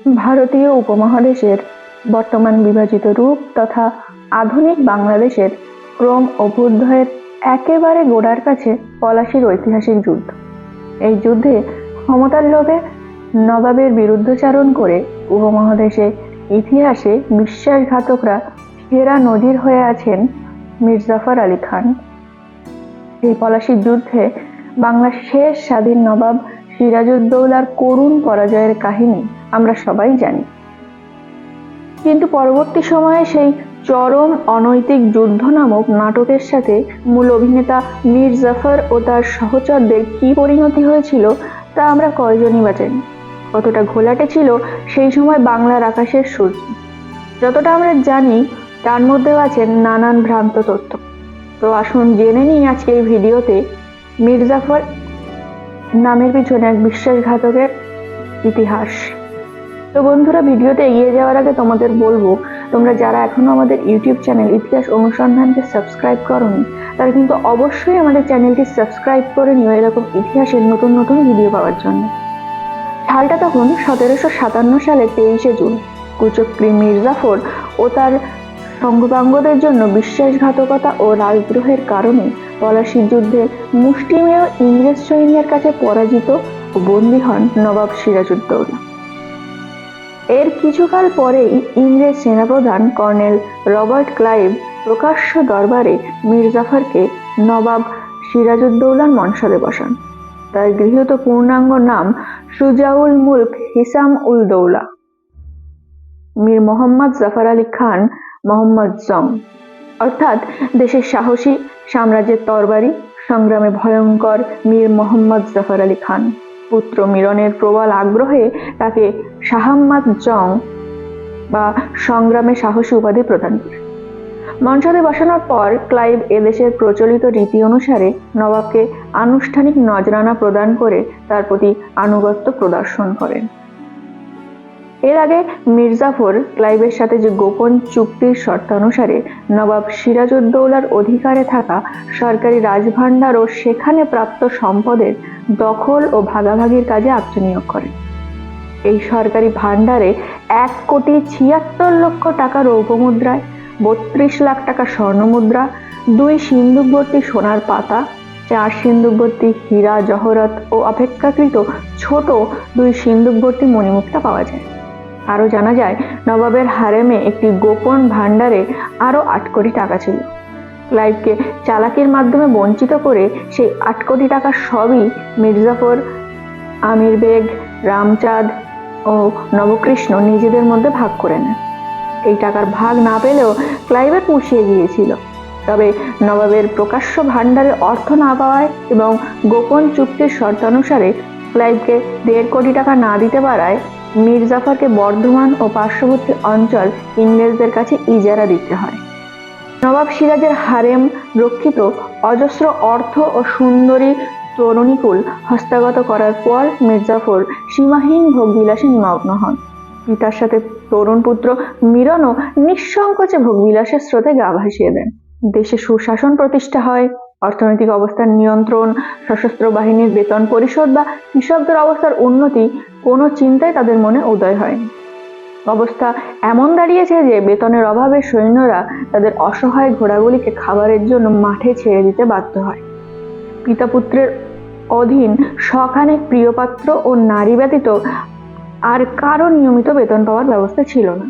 ভারতীয় উপমহাদেশের বর্তমান বিভাজিত রূপ তথা আধুনিক বাংলাদেশের ক্রম অভ্যুদয়ের একেবারে গোড়ার কাছে পলাশীর ঐতিহাসিক যুদ্ধ। এই যুদ্ধে ক্ষমতার লোভে নবাবের বিরুদ্ধচারণ করে উপমহাদেশের ইতিহাসে বিশ্বাসঘাতকরা সেরা নজির হয়ে আছেন মীর জাফর আলী খান। এই পলাশীর যুদ্ধে বাংলার শেষ স্বাধীন নবাব সিরাজউদ্দৌলার করুণ পরাজয়ের কাহিনী আমরা সবাই জানি। কিন্তু পরবর্তী সময়ে সেই চরম অনৈতিক যুদ্ধ নামক নাটকের সাথে মূল অভিনেতা মীর জাফর ও তার সহচরদের কি পরিণতি হয়েছিল তা আমরা কয়জনই বা জানি। কতটা ঘোলাটে ছিল সেই সময় বাংলার আকাশের সূর্য, যতটা আমরা জানি তার মধ্যেও আছেন নানান ভ্রান্ত তথ্য। তো আসুন জেনে নিই আজকে এই ভিডিওতে মীর জাফর নামের পিছনে এক বিশ্বাসঘাতকের ইতিহাস। তো বন্ধুরা, ভিডিওতে এগিয়ে যাওয়ার আগে তোমাদের বলবো, তোমরা যারা এখনো আমাদের ইউটিউব চ্যানেল ইতিহাস অনুসন্ধানকে সাবস্ক্রাইব করোনি তারা কিন্তু অবশ্যই আমাদের চ্যানেলটি সাবস্ক্রাইব করে নিও এরকম ইতিহাসের নতুন নতুন ভিডিও পাওয়ার জন্য। সালটা তখন 1757 সালের 23শে জুন। কুচক্রী মীর জাফর ও তার সঙ্গপাঙ্গদের জন্য বিশ্বাসঘাতকতা ও রাজদ্রোহের কারণে পলাশীর যুদ্ধে মুষ্টিমেয় ইংরেজ সৈন্যের কাছে পরাজিত ও বন্দী হন নবাব সিরাজউদ্দৌলা। এর কিছুকাল পরেই ইংরেজ সেনাপ্রধান কর্নেল রবার্ট ক্লাইভ প্রকাশ্য দরবারে মীর জাফরকে নবাব সিরাজউদ্দৌলার মনসদে বসান। তার গৃহীত পূর্ণাঙ্গ নাম সুজাউল মুলক হিসাম উল দৌলা। মীর মোহাম্মদ জাফর আলী খান মোহাম্মদ জং, অর্থাৎ দেশের সাহসী, সাম্রাজ্যের তরবারি, সংগ্রামে ভয়ঙ্কর মীর মোহাম্মদ জাফর আলী খান পুত্র মিরনের প্রবল আগ্রহে তাকে শাহাম্মাদ জং বা সংগ্রামে সাহসী উপাধি প্রদান করে। মনসদে বসানোর পর ক্লাইভ এদেশের প্রচলিত রীতি অনুসারে নবাবকে আনুষ্ঠানিক নজরানা প্রদান করে তার প্রতি আনুগত্য প্রদর্শন করেন। এর আগে মীর জাফর ক্লাইভের সাথে যে গোপন চুক্তির শর্তানুসারে নবাব সিরাজউদ্দৌলার অধিকারে থাকা সরকারি রাজভাণ্ডার ও সেখানে প্রাপ্ত সম্পদের দখল ও ভাগাভাগির কাজে আত্মনিয়োগ করেন। এই সরকারি ভাণ্ডারে 1,76,00,000 টাকা রৌপ্য মুদ্রায়, 32 লাখ টাকা স্বর্ণমুদ্রা, 2 সিন্দুক ভর্তি সোনার পাতা, 4 সিন্দুক ভর্তি হীরা জহরত ও অপেক্ষাকৃত ছোট 2 সিন্দুক ভর্তি মণিমুক্তা পাওয়া যায়। আরো জানা যায় নবাবের হারেমে একটি গোপন ভাণ্ডারে আরো 8 কোটি টাকা ছিল। ক্লাইভকে চালাকির মাধ্যমে বঞ্চিত করে সেই 8 কোটি টাকা সবই মীর জাফর, আমির বেগ, রামচাঁদ ও নবকৃষ্ণ নিজেদের মধ্যে ভাগ করে নেন। এই টাকার ভাগ না পেলেও ক্লাইভের পুষিয়ে গিয়েছিল। তবে নবাবের প্রকাশ্য ভাণ্ডারে অর্থ না পাওয়ায় এবং গোপন চুক্তির শর্তানুসারে ক্লাইভকে 1.5 কোটি টাকা না দিতে পারায় মীর জাফরকে বর্ধমান ও পার্শ্ববর্তী অঞ্চল ইংরেজদের কাছে ইজারা দিতে হয়। নবাব সিরাজের হারেম রক্ষিত অজস্র অর্থ ও সুন্দরী তরুণীকুল হস্তগত করার পর মীর জাফর সীমাহীন ভোগবিলাসে নিমগ্ন হন। পিতার সাথে তরুণ পুত্র মিরনও নিঃসংকোচে ভোগবিলাসের স্রোতে গা ভাসিয়ে দেন। দেশে সুশাসন প্রতিষ্ঠা হয়। অর্থনৈতিক অবস্থার নিয়ন্ত্রণ, সশস্ত্র বাহিনীর বেতন পরিশোধ বা কৃষকদের অবস্থার উন্নতি কোনো চিন্তায় তাদের মনে উদয় হয়নি। অবস্থা এমন দাঁড়িয়েছে যে বেতনের অভাবে সৈন্যরা তাদের অসহায় ঘোড়াগুলিকে খাবারের জন্য মাঠে ছেড়ে দিতে বাধ্য হয়। পিতা পুত্রের অধীন শখানেক প্রিয়পাত্র ও নারী ব্যতীত আর কারো নিয়মিত বেতন পাওয়ার ব্যবস্থা ছিল না।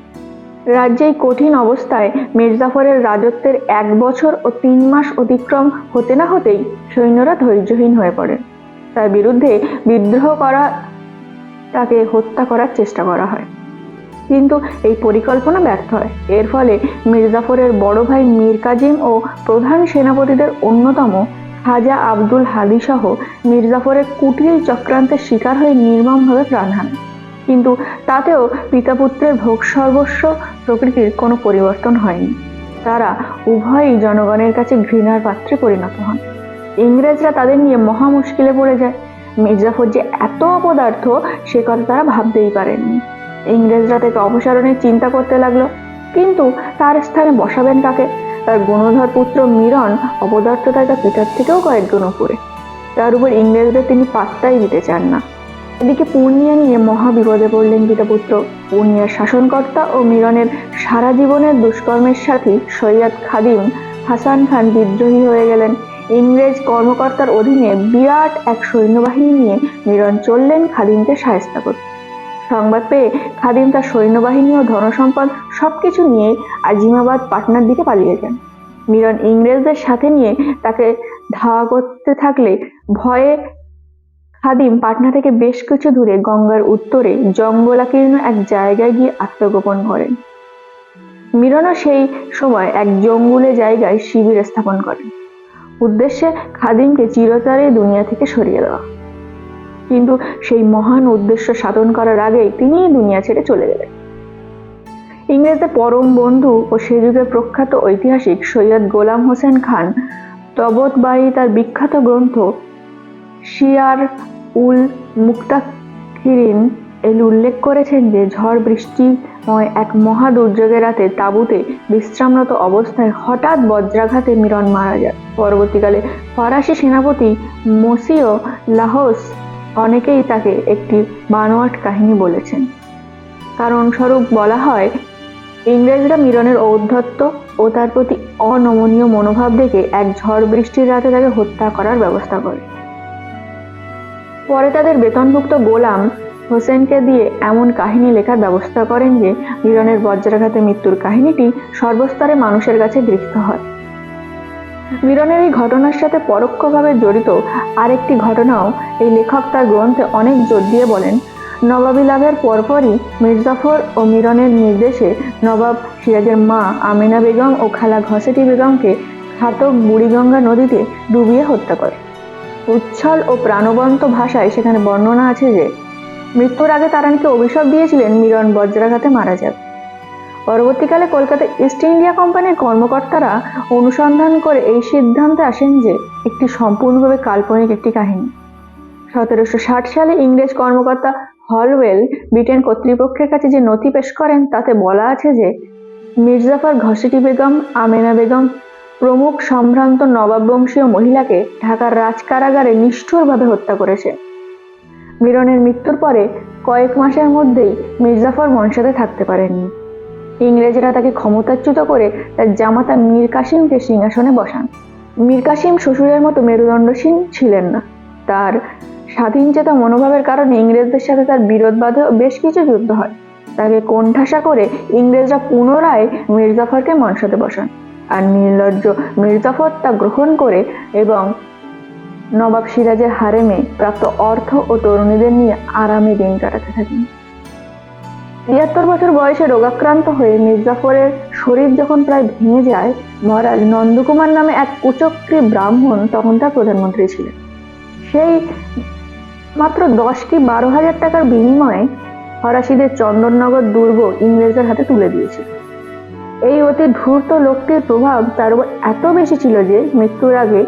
রাজ্যে এই কঠিন অবস্থায় মীর জাফরের রাজত্বের 1 বছর ও 3 মাস অতিক্রম হতে না হতেই সৈন্যরা ধৈর্যহীন হয়ে পড়ে। তার বিরুদ্ধে বিদ্রোহ করা, তাকে হত্যা করার চেষ্টা করা হয়, কিন্তু এই পরিকল্পনা ব্যর্থ হয়। এর ফলে মীর জাফরের বড় ভাই মীর কাজিম ও প্রধান সেনাপতিদের অন্যতম খাজা আব্দুল হাদী সহ মীর জাফরের কুটিল চক্রান্তের শিকার হয়ে নির্মমভাবে প্রাণ হারান। কিন্তু তাতেও পিতা পুত্রের ভোগ সর্বস্ব প্রকৃতির কোনো পরিবর্তন হয়নি। তারা উভয়ই জনগণের কাছে ঘৃণার পাত্রে পরিণত হন। ইংরেজরা তাদের নিয়ে মহা মুশকিলে পড়ে যায়। মীর জাফর যে এত অপদার্থ সে কথা তারা ভাবতেই পারেননি। ইংরেজরা তাকে অপসারণের চিন্তা করতে লাগলো, কিন্তু তার স্থানে বসাবেন কাকে? তার গুণধর পুত্র মিরন অপদার্থতায় তার পিতার থেকেও কয়েক গুণ উপরে। তার উপর ইংরেজদের তিনি পাত্তাই দিতে চান না। এদিকে পূর্ণিয়া নিয়ে মহা বিপদে পড়লেন পিতা পুত্র। পূর্ণিয়ার শাসনকর্তা ও মিরনের সারা জীবনের দুষ্কর্মের সাথী সৈয়দ খাদিম হাসান খান বিদ্রোহী হয়ে গেলেন। ইংরেজ কর্মকর্তার অধীনে বিরাট এক সৈন্যবাহিনী নিয়ে মিরন চললেন খাদিমকে শায়েস্তা করতে। সংবাদ পেয়ে খাদিম তার সৈন্যবাহিনী ও ধনসম্পদ সবকিছু নিয়ে আজিমাবাদ পাটনার দিকে পালিয়ে যান। মিরন ইংরেজদের সাথে নিয়ে তাকে ধাওয়া করতে থাকলে ভয়ে খাদিম পাটনা থেকে বেশ কিছু দূরে গঙ্গার উত্তরে জঙ্গলাকীর্ণ এক জায়গায় গিয়ে আত্মগোপন করেন। মিরনও সেই সময় এক জঙ্গুলে জায়গায় শিবির স্থাপন করেন, উদ্দেশ্যে খাদিমকে চিরতরে দুনিয়া থেকে সরিয়ে দেওয়া। কিন্তু সেই মহান উদ্দেশ্য সাধন করার আগেই তিনি দুনিয়া ছেড়ে চলে গেলেন। ইংরেজদের পরম বন্ধু ও সে যুগের প্রখ্যাত ঐতিহাসিক সৈয়দ গোলাম হোসেন খান তবতবাই তার বিখ্যাত গ্রন্থ শিয়ার উল মুক্তাকিরিন এর উল্লেখ করেছেন যে ঝড় বৃষ্টিময় এক মহা দুর্যোগের রাতে তাঁবুতে বিশ্রামরত অবস্থায় হঠাৎ বজ্রাঘাতে মিরন মারা যায়। পরবর্তীকালে ফরাসি সেনাপতি মসিও লাহোস অনেকেই তাকে একটি বানোয়াট কাহিনী বলেছেন। কারণ স্বরূপ বলা হয়, ইংরেজরা মিরনের ঔদ্ধত্য ও তার প্রতি অনমনীয় মনোভাব দেখে এক ঝড় বৃষ্টির রাতে তাকে হত্যা করার ব্যবস্থা করে। পরে তাদের বেতনভুক্ত গোলাম হোসেনকে দিয়ে এমন কাহিনী লেখার ব্যবস্থা করেন যে মিরনের বজ্রাঘাতে মৃত্যুর কাহিনীটি সর্বস্তরে মানুষের কাছে গৃহীত হয়। মিরনের এই ঘটনার সাথে পরোক্ষভাবে জড়িত আরেকটি ঘটনাও এই লেখক তার গ্রন্থে অনেক জোর দিয়ে বলেন। নবাবী লাভের পরপরই মির্জাফর ও মিরনের নির্দেশে নবাব সিরাজের মা আমেনা বেগম ও খালা ঘসেটি বেগমকে ঘাতক বুড়িগঙ্গা নদীতে ডুবিয়ে হত্যা করে। উচ্ছল ও প্রাণবন্ত ভাষায় সেখানে বর্ণনা আছে যে মৃত্যুর আগে তারা নাকি অভিশাপ দিয়েছিলেন মিরন বজ্রাঘাতে মারা যাবে। পরবর্তীকালে কলকাতা ইস্ট ইন্ডিয়া কোম্পানির কর্মকর্তারা অনুসন্ধান করে এই সিদ্ধান্তে আসেন যে একটি সম্পূর্ণভাবে কাল্পনিক একটি কাহিনী। 1760 সালে ইংরেজ কর্মকর্তা হলওয়েল ব্রিটেন কর্তৃপক্ষের কাছে যে নথি পেশ করেন তাতে বলা আছে যে মির্জাফর ঘসেটি বেগম, আমেনা বেগম প্রমুখ সম্ভ্রান্ত নবাব বংশীয় মহিলাকে ঢাকার রাজকারাগারে নিষ্ঠুরভাবে হত্যা করেছে। মিরনের মৃত্যুর পরে কয়েক মাসের মধ্যেই মির্জাফর বংশাতে থাকতে পারেননি। ইংরেজরা তাকে ক্ষমতাচ্যুত করে তার জামাতা মীর কাসিমকে সিংহাসনে বসান। মীর কাসিম শ্বশুরের মতো মেরুদণ্ডহীন ছিলেন না। তার স্বাধীনচেতা মনোভাবের কারণে ইংরেজদের সাথে তার বিরোধ বাধে বেশ কিছু যুদ্ধ হয়। তাকে কোণঠাসা করে ইংরেজরা পুনরায় মির্জাফরকে মনসাতে বসান, আর নির্লজ্জ মির্জাফর তা গ্রহণ করে এবং নবাব সিরাজের হারেমে প্রাপ্ত অর্থ ও তরুণীদের নিয়ে আরামে দিন কাটাতে থাকেন। ৭৩ বছর বয়সে রোগাক্রান্ত হয়ে মির্জাফরের শরীর যখন প্রায় ভেঙে যায়, মহারাজ নন্দকুমার নামে এক কুচক্রী ব্রাহ্মণ তখন তার প্রধানমন্ত্রী ছিলেন। সেই মাত্র 10 কি 12,000 টাকার বিনিময়ে ফরাসিদের চন্দননগর দুর্গ ইংরেজদের হাতে তুলে দিয়েছিল। এই অতি ধূর্ত লোকটির প্রভাব তার উপর এত বেশি ছিল যে মৃত্যুর আগে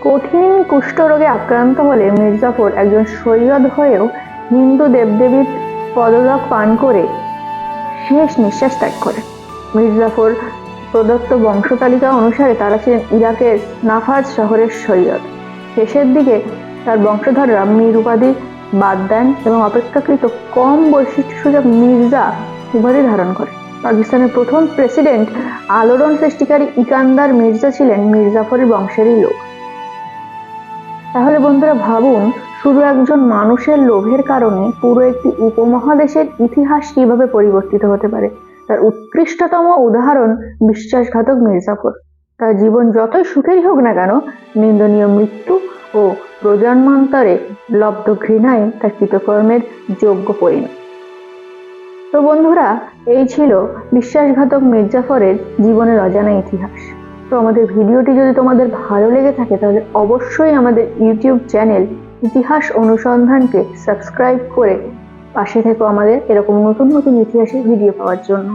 কঠিন কুষ্ঠরোগে আক্রান্ত হলে মির্জাফর একজন সৈয়দ হয়েও হিন্দু দেবদেবীর পদদক পান করে শেষ নিঃশ্বাস ত্যাগ করে। মির্জাফর প্রদত্ত বংশতালিকা অনুসারে তারা ছিলেন ইরাকের নাফাজ শহরের সৈয়দ। শেষের দিকে তার বংশধররা মীর উপাধি বাদ দেন এবং অপেক্ষাকৃত কম বৈশিষ্ট্যসূচক মির্জা উপাধি ধারণ করে। পাকিস্তানের প্রথম প্রেসিডেন্ট আলোড়ন সৃষ্টিকারী ইকান্দার মির্জা ছিলেন মির্জাফরের বংশেরই লোক। তাহলে বন্ধুরা ভাবুন, শুধু একজন মানুষের লোভের কারণে পুরো একটি উপমহাদেশের ইতিহাস কিভাবে পরিবর্তিত হতে পারে। তার উৎকৃষ্টতম উদাহরণ বিশ্বাসঘাতক মির্জাফর। তার জীবন যতই সুখেরই হোক না কেন, নিন্দনীয় মৃত্যু ও প্রজন্মান্তরে লব্ধ ঘৃণায় তার কৃতকর্মের যোগ্য পরিণাম। তো বন্ধুরা, এই ছিল বিশ্বাসঘাতক মির্জাফরের জীবনের অজানা ইতিহাস। তো আমাদের ভিডিওটি যদি তোমাদের ভালো লেগে থাকে তাহলে অবশ্যই আমাদের ইউটিউব চ্যানেল ইতিহাস অনুসন্ধানকে সাবস্ক্রাইব করে পাশে থেকো আমাদের এরকম নতুন নতুন ইতিহাসের ভিডিও পাওয়ার জন্য।